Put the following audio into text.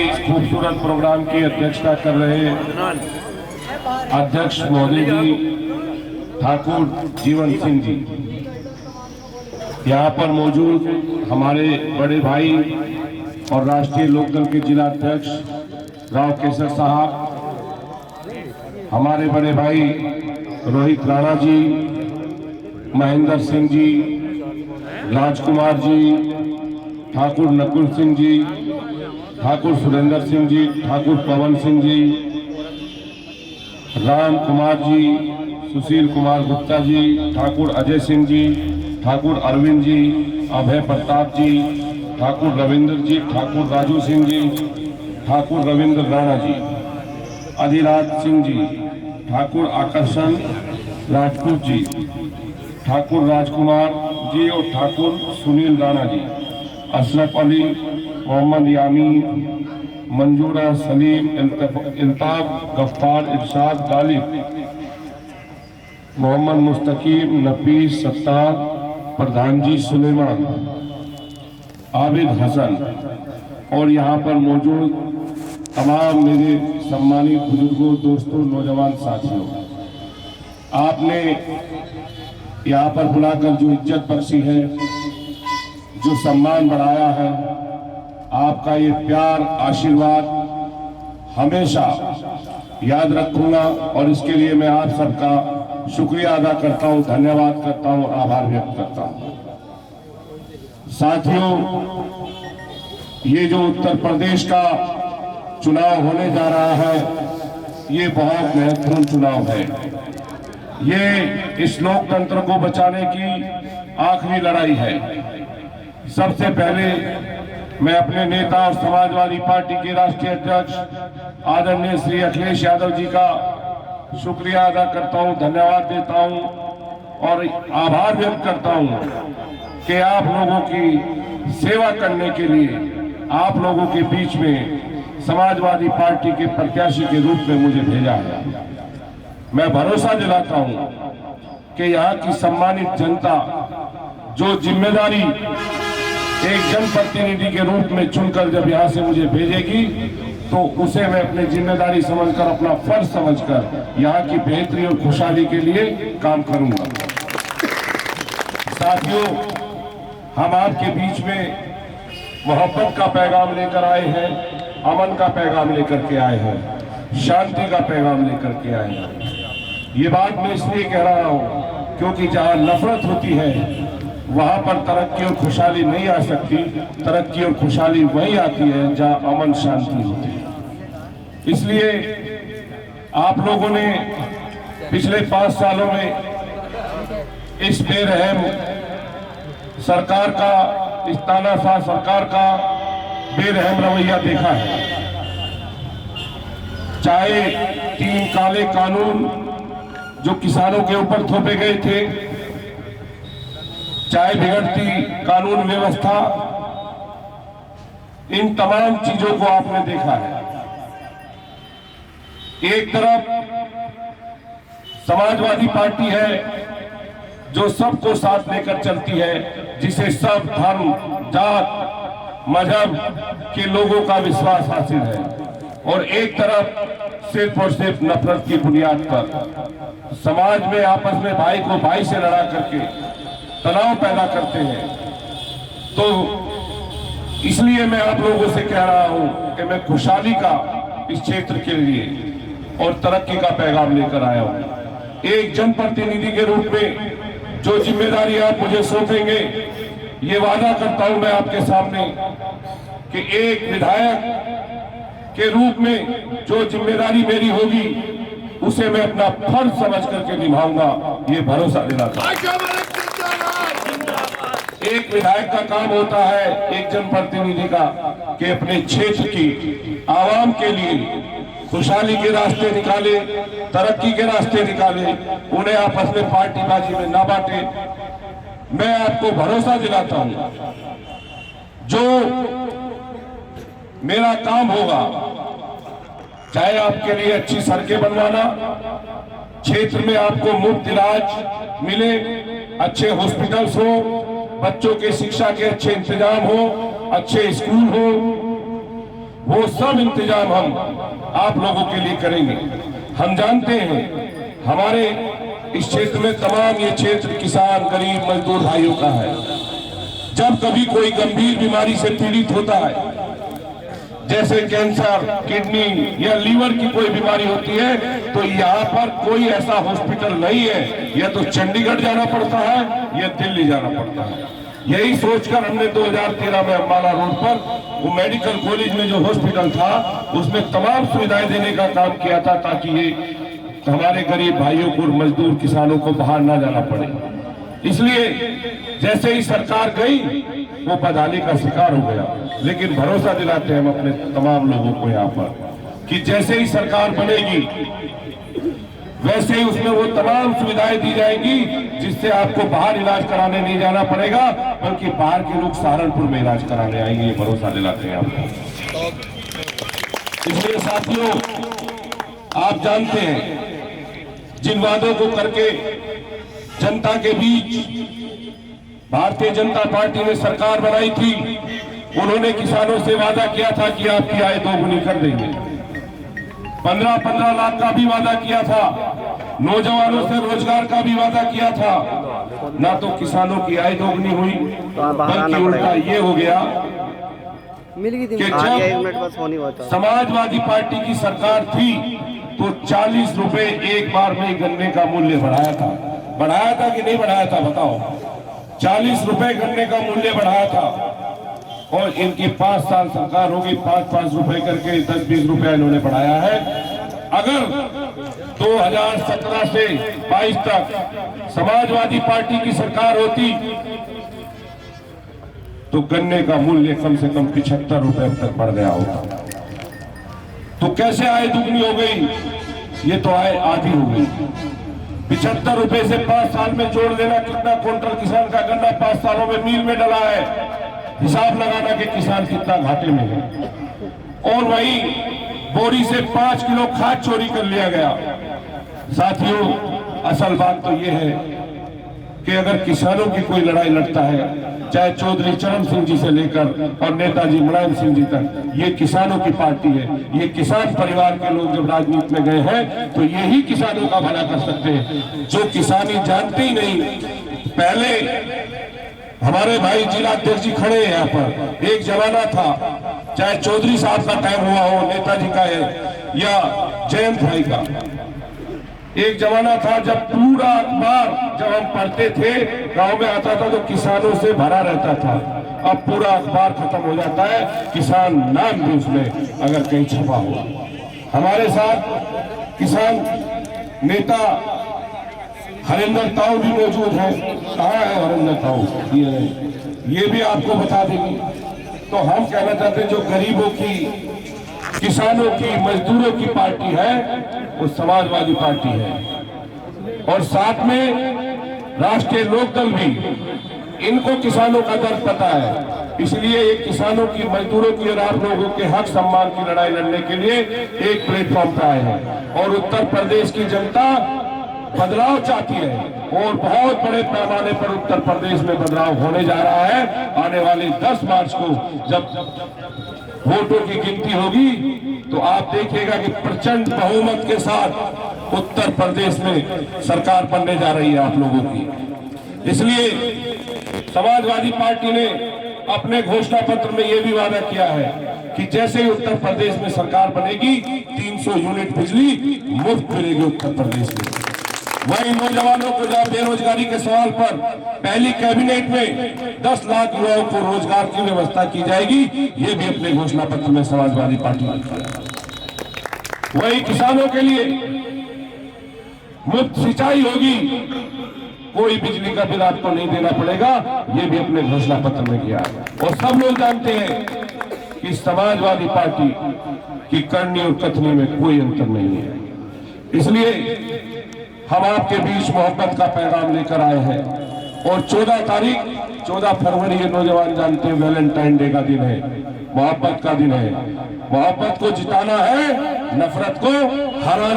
इस खूबसूरत प्रोग्राम की अध्यक्षता कर रहे अध्यक्ष महोदय जी ठाकुर जीवन सिंह जी, यहाँ पर मौजूद हमारे बड़े भाई और राष्ट्रीय लोकदल के जिला अध्यक्ष राव केसर साहब, हमारे बड़े भाई रोहित राणा जी, महेंद्र सिंह जी, राजकुमार जी, ठाकुर नकुल सिंह जी, ठाकुर सुरेंद्र सिंह जी, ठाकुर पवन सिंह जी, राम कुमार जी, सुशील कुमार गुप्ता जी, ठाकुर अजय सिंह जी, ठाकुर अरविंद जी, अभय प्रताप जी, ठाकुर रविंद्र जी, ठाकुर राजू सिंह जी, ठाकुर रविंद्र राणा जी, अधिराज सिंह जी, ठाकुर आकर्षण राजपूत जी, ठाकुर राजकुमार जी और ठाकुर सुनील राणा जी, अशरफ अली, मोहम्मद यामीन, मंजूरा सलीम, इल्ताफ गफ्फार, इरशाद गालिब, मोहम्मद मुस्तकीम, नफीस सत्तार, प्रधान जी सुलेमान, आबिद हसन और यहाँ पर मौजूद तमाम मेरे सम्मानित बुजुर्गों, दोस्तों, नौजवान साथियों, आपने यहाँ पर बुलाकर जो इज्जत बख्शी है, जो सम्मान बढ़ाया है, आपका ये प्यार आशीर्वाद हमेशा याद रखूंगा और इसके लिए मैं आप सबका शुक्रिया अदा करता हूं, धन्यवाद करता हूं, आभार व्यक्त करता हूं। साथियों, ये जो उत्तर प्रदेश का चुनाव होने जा रहा है, ये बहुत महत्वपूर्ण चुनाव है। ये इस लोकतंत्र को बचाने की आखिरी लड़ाई है। सबसे पहले मैं अपने नेता और समाजवादी पार्टी के राष्ट्रीय अध्यक्ष आदरणीय श्री अखिलेश यादव जी का शुक्रिया अदा करता हूं, धन्यवाद देता हूं और आभार व्यक्त करता हूं कि आप लोगों की सेवा करने के लिए आप लोगों के बीच में समाजवादी पार्टी के प्रत्याशी के रूप में मुझे भेजा है। मैं भरोसा दिलाता हूं कि यहाँ की सम्मानित जनता जो जिम्मेदारी एक जनप्रतिनिधि के रूप में चुनकर जब यहाँ से मुझे भेजेगी, तो उसे मैं अपनी जिम्मेदारी समझकर, अपना फर्ज समझकर यहाँ की बेहतरी और खुशहाली के लिए काम करूंगा। साथियों, हम आपके बीच में मोहब्बत का पैगाम लेकर आए हैं, अमन का पैगाम लेकर के आए हैं, शांति का पैगाम लेकर के आए हैं। ये बात मैं इसलिए कह रहा हूँ क्योंकि जहाँ नफरत होती है वहां पर तरक्की और खुशहाली नहीं आ सकती। तरक्की और खुशहाली वही आती है जहां अमन शांति होती है। इसलिए आप लोगों ने पिछले 5 सालों में इस बेरहम सरकार का, इस तानाशाह सरकार का बेरहम रवैया देखा है। चाहे 3 काले कानून जो किसानों के ऊपर थोपे गए थे, चाहे बिगड़ती कानून व्यवस्था, इन तमाम चीजों को आपने देखा है। एक तरफ समाजवादी पार्टी है जो सबको साथ लेकर चलती है, जिसे सब धर्म, जात, मजहब के लोगों का विश्वास हासिल है, और एक तरफ सिर्फ और सिर्फ नफरत की बुनियाद पर समाज में आपस में भाई को भाई से लड़ा करके तनाव पैदा करते हैं। तो इसलिए मैं आप लोगों से कह रहा हूं कि मैं खुशहाली का इस क्षेत्र के लिए और तरक्की का पैगाम लेकर आया हूं। एक जनप्रतिनिधि के रूप में जो जिम्मेदारी आप मुझे सौंपेंगे, ये वादा करता हूं मैं आपके सामने कि एक विधायक के रूप में जो जिम्मेदारी मेरी होगी, उसे मैं अपना फर्ज समझ करके निभाऊंगा, ये भरोसा दिलाता हूं। एक विधायक का काम होता है, एक जनप्रतिनिधि का, कि अपने क्षेत्र की आवाम के लिए खुशहाली के रास्ते निकाले, तरक्की के रास्ते निकाले, उन्हें आपस में पार्टीबाजी में ना बांटे। मैं आपको भरोसा दिलाता हूं, जो मेरा काम होगा, चाहे आपके लिए अच्छी सड़कें बनवाना, क्षेत्र में आपको मुफ्त इलाज मिले, अच्छे हॉस्पिटल्स हो, बच्चों के शिक्षा के अच्छे इंतजाम हो, अच्छे स्कूल हो, वो सब इंतजाम हम आप लोगों के लिए करेंगे। हम जानते हैं हमारे इस क्षेत्र में तमाम ये क्षेत्र किसान, गरीब, मजदूर भाइयों का है। जब कभी कोई गंभीर बीमारी से पीड़ित होता है, जैसे कैंसर, किडनी या लीवर की कोई बीमारी होती है, तो यहाँ पर कोई ऐसा हॉस्पिटल नहीं है, या तो चंडीगढ़ जाना पड़ता है या दिल्ली जाना पड़ता है। यही सोचकर हमने 2013 में अम्बाला रोड पर वो मेडिकल कॉलेज में जो हॉस्पिटल था उसमें तमाम सुविधाएं देने का काम किया था, ताकि ये हमारे गरीब भाइयों को, मजदूर किसानों को बाहर ना जाना पड़े। इसलिए जैसे ही सरकार गई वो बदहाली का शिकार हो गया, लेकिन भरोसा दिलाते हैं हम अपने तमाम लोगों को यहाँ पर कि जैसे ही सरकार बनेगी वैसे ही उसमें वो तमाम सुविधाएं दी जाएंगी, जिससे आपको बाहर इलाज कराने नहीं जाना पड़ेगा, बल्कि बाहर के लोग सहारनपुर में इलाज कराने आएंगे, ये भरोसा दिलाते हैं आपको। इसलिए साथियों, आप जानते हैं जिन वादों को करके जनता के बीच भारतीय जनता पार्टी ने सरकार बनाई थी, उन्होंने किसानों से वादा किया था कि आपकी आय दोगुनी कर देंगे। 15-15 लाख का भी वादा किया था, नौजवानों से रोजगार का भी वादा किया था। ना तो किसानों की आय दोगुनी हुई, बल्कि उल्टा ये हो गया कि जब समाजवादी पार्टी की सरकार थी तो 40 रुपए एक बार में गन्ने का मूल्य बढ़ाया था कि नहीं बढ़ाया था बताओ? 40 रुपए गन्ने का मूल्य बढ़ाया था। और इनकी 5 साल सरकार होगी, 5-5 रुपए करके 10-20 रुपया इन्होंने बढ़ाया है। अगर 2017 से 22 तक समाजवादी पार्टी की सरकार होती तो गन्ने का मूल्य कम से कम 75 रुपए तक बढ़ गया होता। तो कैसे आय दुगनी हो गई? ये तो आय आधी हो गई। 75 रुपए से 5 साल में जोड़ देना, कितना क्विंटल किसान का गन्ना 5 सालों में मील में डला है, हिसाब लगाना कि किसान कितना घाटे में है। और वही बोरी से 5 किलो खाद चोरी कर लिया गया। साथियों, असल बात तो ये है कि अगर किसानों की कोई लड़ाई लड़ता है, चाहे चौधरी चरण सिंह जी से लेकर और नेताजी मुलायम सिंह जी तक, ये किसानों की पार्टी है। ये किसान परिवार के लोग जब राजनीति में गए हैं तो यही किसानों का भला कर सकते हैं, जो किसानी जानते ही नहीं। पहले हमारे भाई जिलाध्यक्ष जी खड़े हैं यहाँ पर, एक जमाना था, चाहे चौधरी साहब का टाइम हुआ हो, नेताजी का है या जयंत भाई का, एक जमाना था जब पूरा अखबार जब हम पढ़ते थे गांव में आता था तो किसानों से भरा रहता था। अब पूरा अखबार खत्म हो जाता है, किसान नाम भी उसमें अगर कहीं छपा हो। हमारे साथ किसान नेता हरिंदर ताऊ भी मौजूद है। कहाँ है हरिंदर ताऊ? ये भी आपको बता देंगे। तो हम कहना चाहते हैं, जो गरीबों की, किसानों की, मजदूरों की पार्टी है वो समाजवादी पार्टी है। और साथ में राष्ट्रीय लोकदल भी, इनको किसानों का दर्द पता है, इसलिए ये किसानों की, मजदूरों की और आप लोगों के हक सम्मान की लड़ाई लड़ने के लिए एक प्लेटफॉर्म पर आए हैं। और उत्तर प्रदेश की जनता बदलाव चाहती है और बहुत बड़े पैमाने पर उत्तर प्रदेश में बदलाव होने जा रहा है। आने वाली 10 मार्च को जब वोटों की गिनती होगी तो आप देखिएगा कि प्रचंड बहुमत के साथ उत्तर प्रदेश में सरकार बनने जा रही है आप लोगों की। इसलिए समाजवादी पार्टी ने अपने घोषणा पत्र में यह भी वादा किया है कि जैसे ही उत्तर प्रदेश में सरकार बनेगी 300 यूनिट बिजली मुफ्त मिलेगी उत्तर प्रदेश में। वही नौजवानों को, जब बेरोजगारी के सवाल पर पहली कैबिनेट में 10 लाख युवाओं को रोजगार की व्यवस्था की जाएगी, ये भी अपने घोषणा पत्र में समाजवादी पार्टी ने किया। वही किसानों के लिए मुफ्त सिंचाई होगी, कोई बिजली का बिल आपको नहीं देना पड़ेगा, ये भी अपने घोषणा पत्र में किया। और सब लोग जानते हैं कि समाजवादी पार्टी की करनी और कथनी में कोई अंतर नहीं है। इसलिए हम आपके बीच मोहब्बत का पैगाम लेकर आए हैं। और 14 फरवरी ये नौजवान जानते हैं वैलेंटाइन डे का दिन है, मोहब्बत का दिन है। मोहब्बत को जिताना है, नफरत को हराना।